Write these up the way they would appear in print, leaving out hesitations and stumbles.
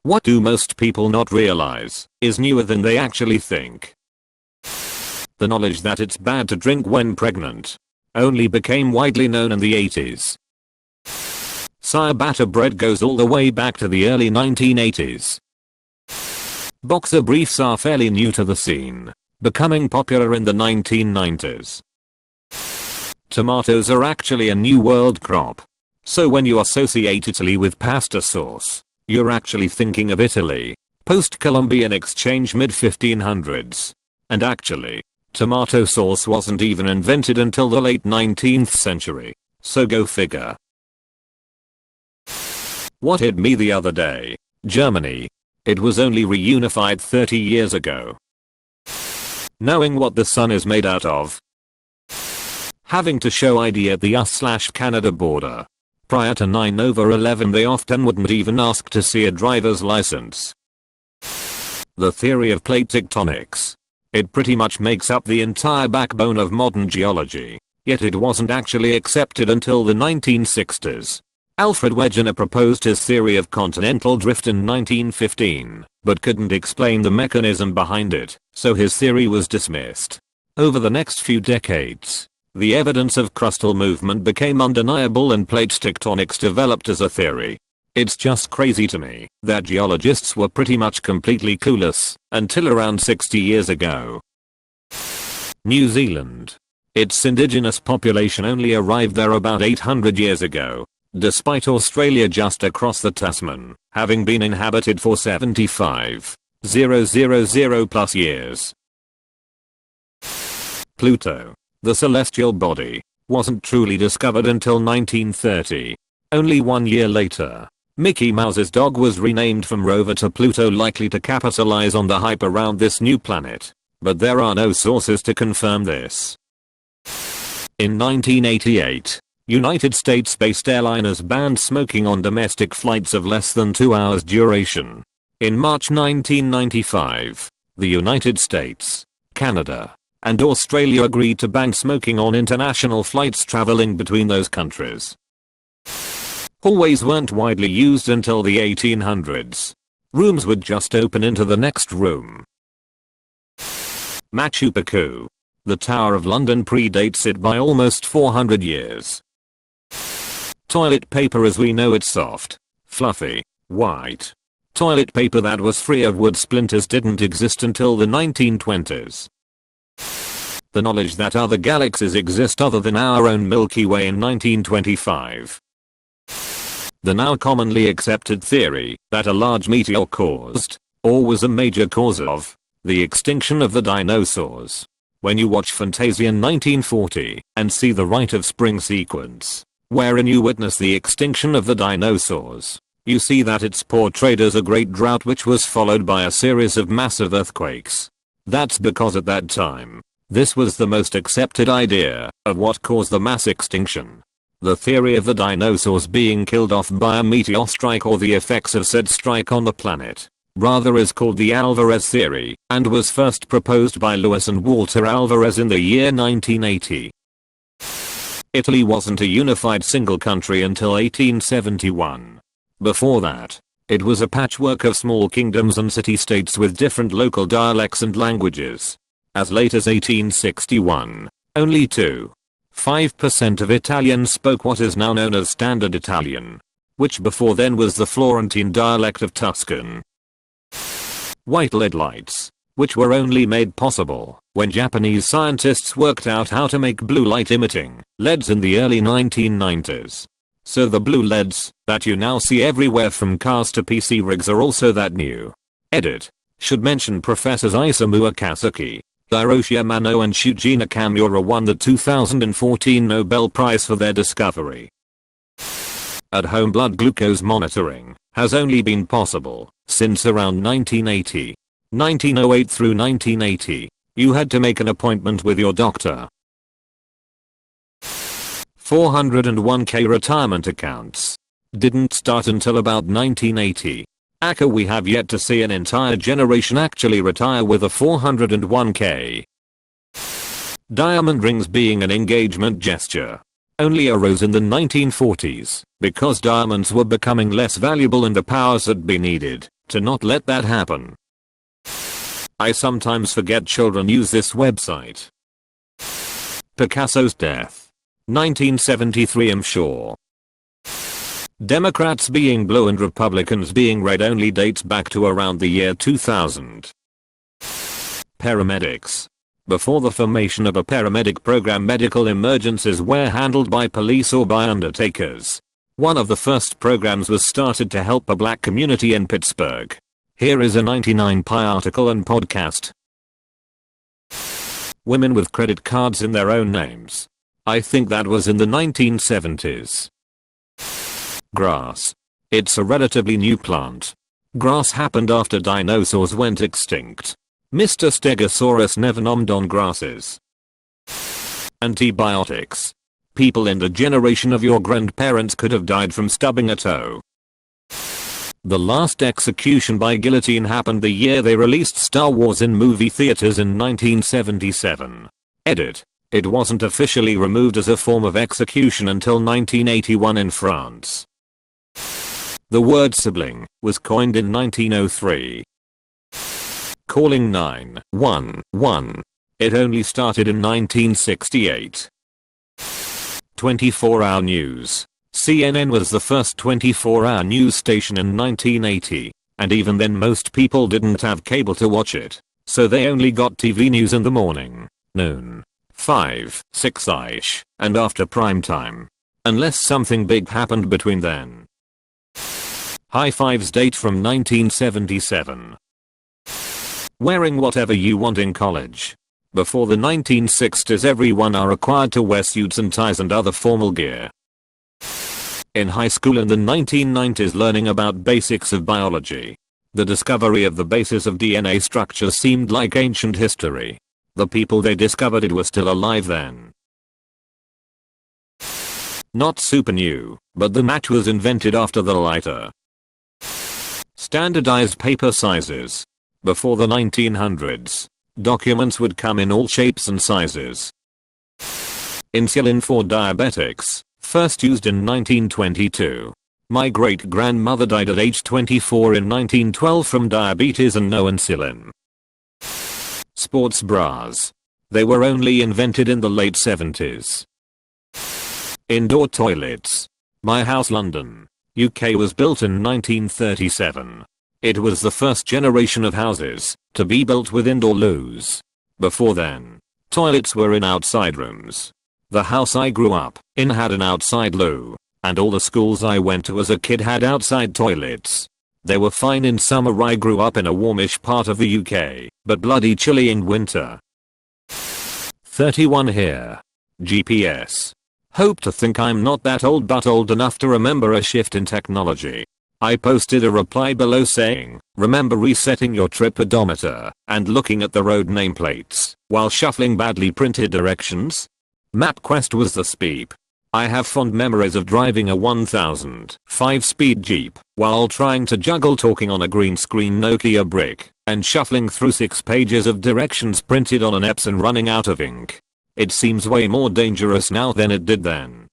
What do most people not realize is newer than they actually think? The knowledge that it's bad to drink when pregnant only became widely known in the 80s. Ciabatta bread goes all the way back to the early 1980s. Boxer briefs are fairly new to the scene, becoming popular in the 1990s. Tomatoes are actually a new world crop. So when you associate Italy with pasta sauce, you're actually thinking of Italy, post-Columbian exchange mid-1500s. And actually, tomato sauce wasn't even invented until the late 19th century, so go figure. What hit me the other day? Germany. It was only reunified 30 years ago. Knowing what the sun is made out of. Having to show ID at the US/Canada border. Prior to 9/11 they often wouldn't even ask to see a driver's license. The theory of plate tectonics. It pretty much makes up the entire backbone of modern geology, yet it wasn't actually accepted until the 1960s. Alfred Wegener proposed his theory of continental drift in 1915, but couldn't explain the mechanism behind it, so his theory was dismissed. Over the next few decades, the evidence of crustal movement became undeniable and plate tectonics developed as a theory. It's just crazy to me that geologists were pretty much completely clueless until around 60 years ago. New Zealand. Its indigenous population only arrived there about 800 years ago, despite Australia just across the Tasman having been inhabited for 75,000 plus years. Pluto, the celestial body, wasn't truly discovered until 1930. Only 1 year later, Mickey Mouse's dog was renamed from Rover to Pluto, likely to capitalize on the hype around this new planet, but there are no sources to confirm this. In 1988, United States-based airliners banned smoking on domestic flights of less than 2 hours duration. In March 1995, the United States, Canada, and Australia agreed to ban smoking on international flights traveling between those countries. Hallways weren't widely used until the 1800s. Rooms would just open into the next room. Machu Picchu. The Tower of London predates it by almost 400 years. Toilet paper as we know it: soft, fluffy, white. Toilet paper that was free of wood splinters didn't exist until the 1920s. The knowledge that other galaxies exist other than our own Milky Way in 1925. The now commonly accepted theory that a large meteor caused, or was a major cause of, the extinction of the dinosaurs. When you watch Fantasia 1940 and see the Rite of Spring sequence, wherein you witness the extinction of the dinosaurs, you see that it's portrayed as a great drought which was followed by a series of massive earthquakes. That's because at that time, this was the most accepted idea of what caused the mass extinction. The theory of the dinosaurs being killed off by a meteor strike or the effects of said strike on the planet, rather, is called the Alvarez theory and was first proposed by Louis and Walter Alvarez in the year 1980. Italy wasn't a unified single country until 1871. Before that, it was a patchwork of small kingdoms and city-states with different local dialects and languages. As late as 1861, only 2.5% of Italians spoke what is now known as Standard Italian, which before then was the Florentine dialect of Tuscan. White lead lights, which were only made possible when Japanese scientists worked out how to make blue light emitting LEDs in the early 1990s. So the blue LEDs that you now see everywhere from cars to PC rigs are also that new. Edit. Should mention Professors Isamu Akatsuki, Hiroshi Amano and Shuji Nakamura won the 2014 Nobel Prize for their discovery. At-home blood glucose monitoring has only been possible since around 1980. 1908 through 1980, you had to make an appointment with your doctor. 401k retirement accounts didn't start until about 1980. We have yet to see an entire generation actually retire with a 401k. Diamond rings being an engagement gesture only arose in the 1940s because diamonds were becoming less valuable and the powers that be needed to not let that happen. I sometimes forget children use this website. Picasso's death. 1973, I'm sure. Democrats being blue and Republicans being red only dates back to around the year 2000. Paramedics. Before the formation of a paramedic program, medical emergencies were handled by police or by undertakers. One of the first programs was started to help a black community in Pittsburgh. Here is a 99pi article and podcast. Women with credit cards in their own names. I think that was in the 1970s. Grass. It's a relatively new plant. Grass happened after dinosaurs went extinct. Mr. Stegosaurus never nommed on grasses. Antibiotics. People in the generation of your grandparents could have died from stubbing a toe. The last execution by guillotine happened the year they released Star Wars in movie theaters in 1977. Edit. It wasn't officially removed as a form of execution until 1981 in France. The word sibling was coined in 1903. Calling 911. It only started in 1968. 24-hour news. CNN was the first 24-hour news station in 1980, and even then most people didn't have cable to watch it, so they only got TV news in the morning, noon, 5, 6-ish, and after prime time. Unless something big happened between then. High fives date from 1977. Wearing whatever you want in college. Before the 1960s, everyone are required to wear suits and ties and other formal gear. In high school in the 1990s, learning about basics of biology. The discovery of the basis of DNA structure seemed like ancient history. The people they discovered it were still alive then. Not super new, but the match was invented after the lighter. Standardized paper sizes. Before the 1900s, documents would come in all shapes and sizes. Insulin for diabetics. First used in 1922. My great-grandmother died at age 24 in 1912 from diabetes and no insulin. Sports bras. They were only invented in the late 70s. Indoor toilets. My house, London, UK, was built in 1937. It was the first generation of houses to be built with indoor loos. Before then, toilets were in outside rooms. The house I grew up in had an outside loo, and all the schools I went to as a kid had outside toilets. They were fine in summer. I grew up in a warmish part of the UK, but bloody chilly in winter. 31 here. GPS. Hope to think I'm not that old, but old enough to remember a shift in technology. I posted a reply below saying, remember resetting your trip odometer and looking at the road nameplates while shuffling badly printed directions? MapQuest was the speep. I have fond memories of driving a 1000 5-speed Jeep while trying to juggle talking on a green screen Nokia brick and shuffling through 6 pages of directions printed on an Epson running out of ink. It seems way more dangerous now than it did then.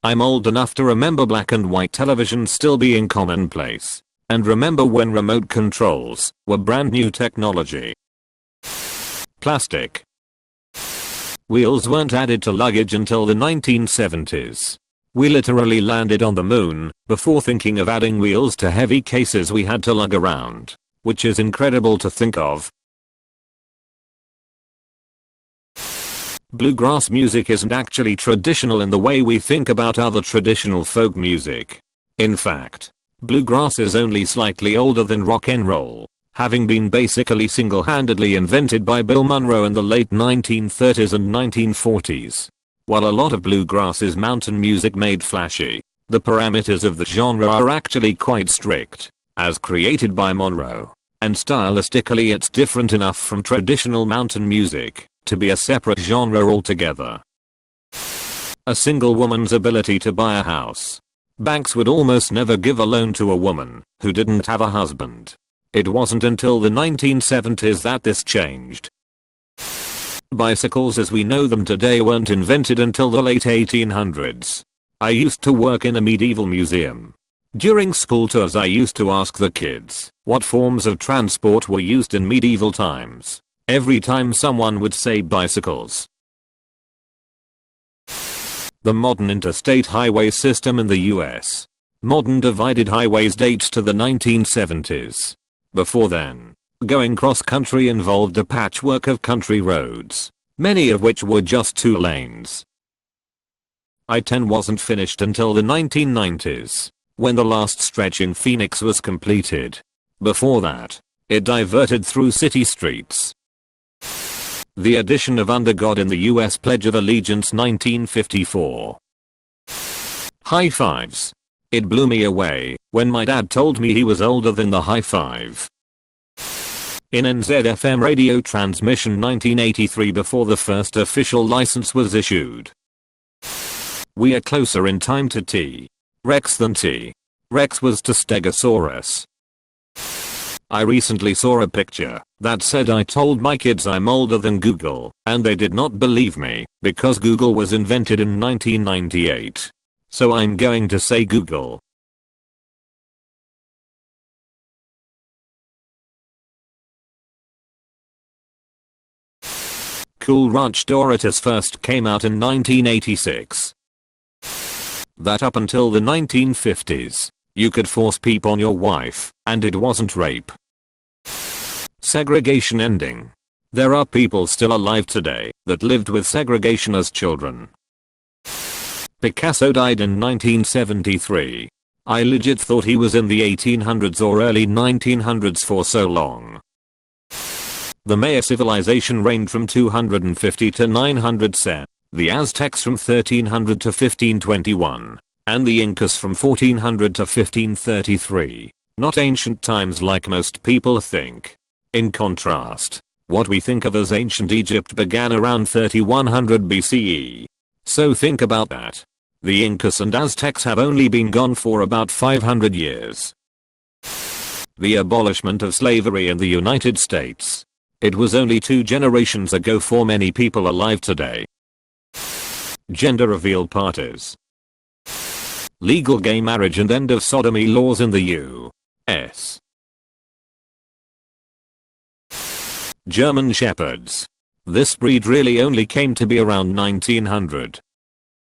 I'm old enough to remember black and white television still being commonplace, and remember when remote controls were brand new technology. Plastic. Wheels weren't added to luggage until the 1970s. We literally landed on the moon before thinking of adding wheels to heavy cases we had to lug around, which is incredible to think of. Bluegrass music isn't actually traditional in the way we think about other traditional folk music. In fact, bluegrass is only slightly older than rock and roll, having been basically single-handedly invented by Bill Monroe in the late 1930s and 1940s. While a lot of bluegrass is mountain music made flashy, the parameters of the genre are actually quite strict, as created by Monroe, and stylistically it's different enough from traditional mountain music to be a separate genre altogether. A single woman's ability to buy a house. Banks would almost never give a loan to a woman who didn't have a husband. It wasn't until the 1970s that this changed. Bicycles as we know them today weren't invented until the late 1800s. I used to work in a medieval museum. During school tours I used to ask the kids what forms of transport were used in medieval times. Every time someone would say bicycles. The modern interstate highway system in the US. Modern divided highways dates to the 1970s. Before then, going cross-country involved a patchwork of country roads, many of which were just 2 lanes. I-10 wasn't finished until the 1990s, when the last stretch in Phoenix was completed. Before that, it diverted through city streets. The addition of under God in the US Pledge of Allegiance 1954. High fives. It blew me away when my dad told me he was older than the high five. In NZFM radio transmission 1983 before the first official license was issued. We are closer in time to T. Rex than T. Rex was to Stegosaurus. I recently saw a picture that said I told my kids I'm older than Google, and they did not believe me because Google was invented in 1998. So I'm going to say Google. Cool Ranch Doritos first came out in 1986. That up until the 1950s, you could force peep on your wife, and it wasn't rape. Segregation ending. There are people still alive today that lived with segregation as children. Picasso died in 1973. I legit thought he was in the 1800s or early 1900s for so long. The Maya civilization reigned from 250 to 900 CE. The Aztecs from 1300 to 1521, and the Incas from 1400 to 1533, not ancient times like most people think. In contrast, what we think of as ancient Egypt began around 3100 BCE. So think about that. The Incas and Aztecs have only been gone for about 500 years. The abolishment of slavery in the United States. It was only 2 generations ago for many people alive today. Gender reveal parties. Legal gay marriage and end of sodomy laws in the U.S. German Shepherds. This breed really only came to be around 1900.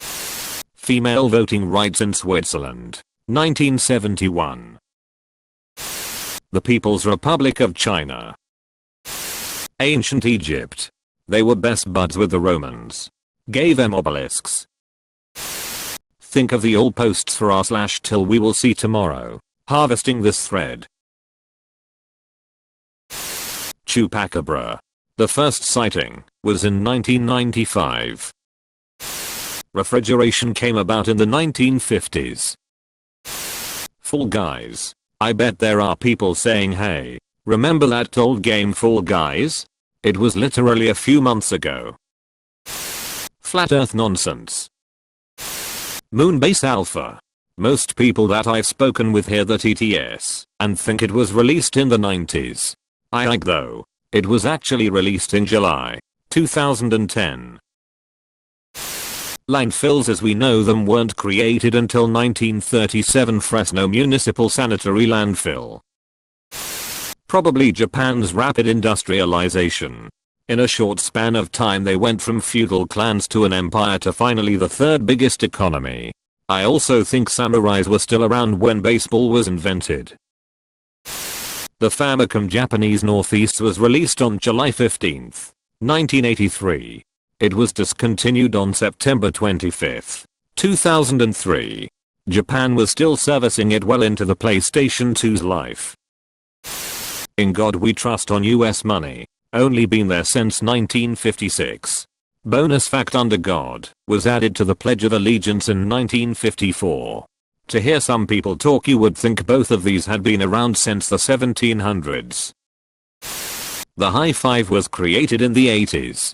Female voting rights in Switzerland. 1971. The People's Republic of China. Ancient Egypt. They were best buds with the Romans. Gave them obelisks. Think of the all posts for r/till we will see tomorrow. Harvesting this thread. Chupacabra. The first sighting was in 1995. Refrigeration came about in the 1950s. Fall Guys. I bet there are people saying, hey, remember that old game Fall Guys? It was literally a few months ago. Flat Earth nonsense. Moonbase Alpha. Most people that I've spoken with hear the TTS and think it was released in the 90s. I like though. It was actually released in July 2010. Landfills as we know them weren't created until 1937. Fresno Municipal Sanitary Landfill. Probably Japan's rapid industrialization. In a short span of time they went from feudal clans to an empire to finally the 3rd biggest economy. I also think samurais were still around when baseball was invented. The Famicom Japanese Northeast was released on July 15, 1983. It was discontinued on September 25, 2003. Japan was still servicing it well into the PlayStation 2's life. In God We Trust on US money. Only been there since 1956. Bonus fact: under God was added to the Pledge of Allegiance in 1954. To hear some people talk you would think both of these had been around since the 1700s. The high five was created in the 80s.